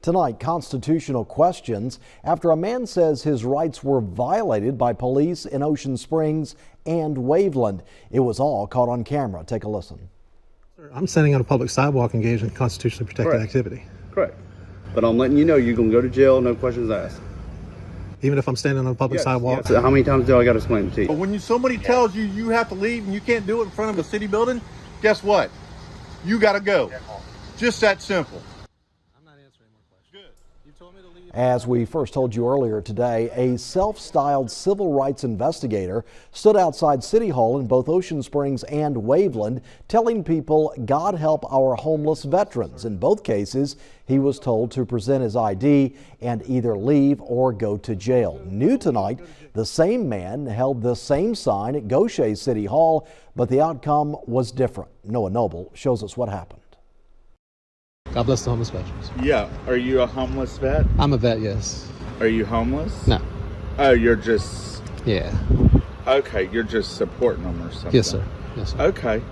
Tonight, constitutional questions after a man says his rights were violated by police in Ocean Springs and Waveland. It was all caught on camera. Take a listen. I'm standing on a public sidewalk engaged in constitutionally protected activity. Correct. But I'm letting you know you're going to go to jail, no questions asked. Even if I'm standing on a public sidewalk? Yes. How many times do I got to explain it to you? But when somebody tells you you have to leave and you can't do it in front of a city building, guess what? You got to go. Just that simple. As we first told you earlier today, a self-styled civil rights investigator stood outside City Hall in both Ocean Springs and Waveland telling people, God help our homeless veterans. In both cases, he was told to present his ID and either leave or go to jail. New tonight, the same man held the same sign at Gaucher City Hall, but the outcome was different. Noah Noble shows us what happened. God bless the homeless veterans. Yeah. Are you a homeless vet? I'm a vet, yes. Are you homeless? No. Oh, you're just... Yeah. Okay, you're just supporting them or something? Yes, sir. Yes, sir. Okay.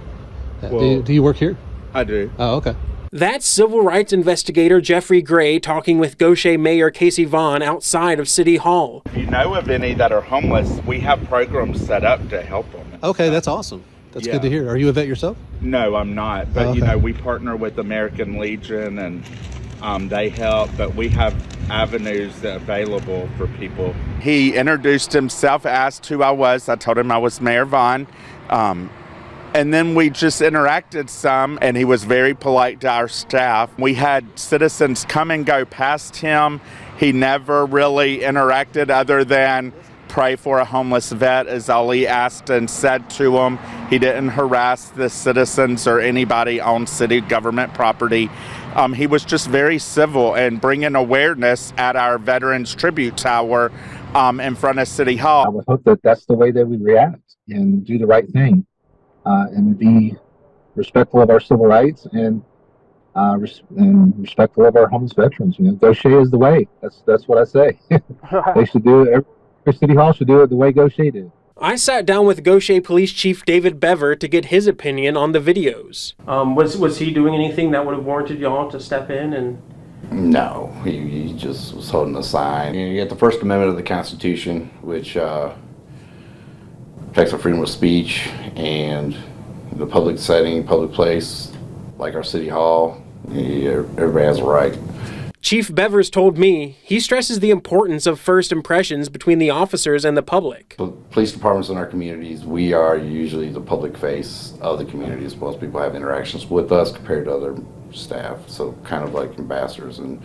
Yeah. Well, do you work here? I do. Oh, okay. That's civil rights investigator Jeffrey Gray talking with Gaucher Mayor Casey Vaughn outside of City Hall. If you know of any that are homeless, we have programs set up to help them. Okay, that's awesome. That's good to hear. Are you a vet yourself? No, I'm not. But, you know, we partner with American Legion and they help, but we have avenues available for people. He introduced himself, asked who I was. I told him I was Mayor Vaughn. And then we just interacted some, and he was very polite to our staff. We had citizens come and go past him. He never really interacted other than pray for a homeless vet is all he asked and said to him. He didn't harass the citizens or anybody on city government property. He was just very civil and bringing awareness at our Veterans Tribute Tower in front of City Hall. I would hope that that's the way they would react and do the right thing and be respectful of our civil rights and respectful of our homeless veterans. You know, Gaucher is the way. That's what I say. They should do it. Every City Hall should do it the way Gaucher did. I sat down with Gaucher Police Chief David Bever to get his opinion on the videos. Was he doing anything that would have warranted y'all to step in? And no, he just was holding a sign. You get the First Amendment of the Constitution, which protects our freedom of speech, and the public setting, public place, like our City Hall, everybody has a right. Chief Bevers told me he stresses the importance of first impressions between the officers and the public. The police departments in our communities, we are usually the public face of the communities. Most people have interactions with us compared to other staff, so kind of like ambassadors, and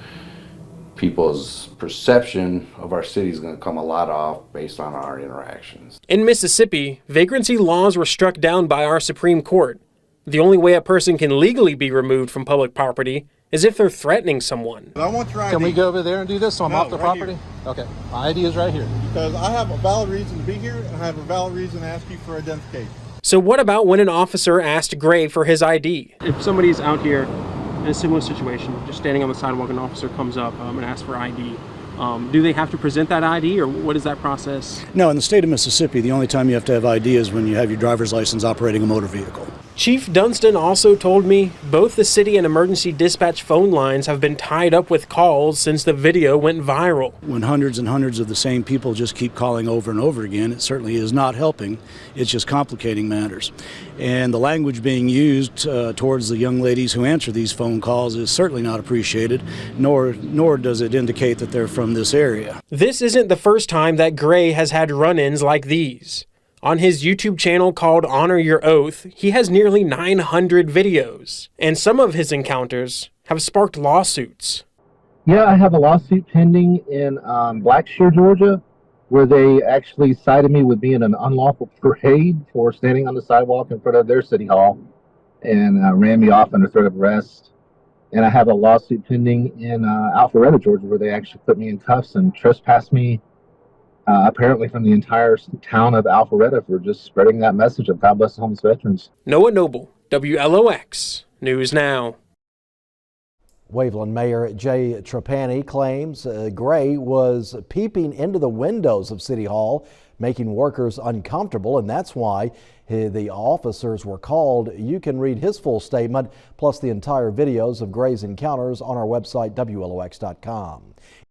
people's perception of our city is going to come a lot off based on our interactions. In Mississippi, vagrancy laws were struck down by our Supreme Court. The only way a person can legally be removed from public property is if they're threatening someone. I want your ID. Can we go over there and do this so I'm off the right property? Here. Okay, my ID is right here. Because I have a valid reason to be here, and I have a valid reason to ask you for identification. So what about when an officer asked Gray for his ID? If somebody's out here in a similar situation, just standing on the sidewalk, an officer comes up and asks for ID, do they have to present that ID, or what is that process? No, in the state of Mississippi, the only time you have to have ID is when you have your driver's license operating a motor vehicle. Chief Dunstan also told me both the city and emergency dispatch phone lines have been tied up with calls since the video went viral. When hundreds and hundreds of the same people just keep calling over and over again, it certainly is not helping. It's just complicating matters. And the language being used towards the young ladies who answer these phone calls is certainly not appreciated, nor does it indicate that they're from this area. This isn't the first time that Gray has had run-ins like these. On his YouTube channel called Honor Your Oath, he has nearly 900 videos, and some of his encounters have sparked lawsuits. Yeah, I have a lawsuit pending in Blackshear, Georgia, where they actually cited me with being an unlawful parade for standing on the sidewalk in front of their city hall and ran me off under threat of arrest. And I have a lawsuit pending in Alpharetta, Georgia, where they actually put me in cuffs and trespassed me apparently from the entire town of Alpharetta for just spreading that message of God bless the homeless veterans. Noah Noble, WLOX News Now. Waveland Mayor Jay Trapani claims Gray was peeping into the windows of City Hall making workers uncomfortable, and that's why the officers were called. You can read his full statement plus the entire videos of Gray's encounters on our website, WLOX.com.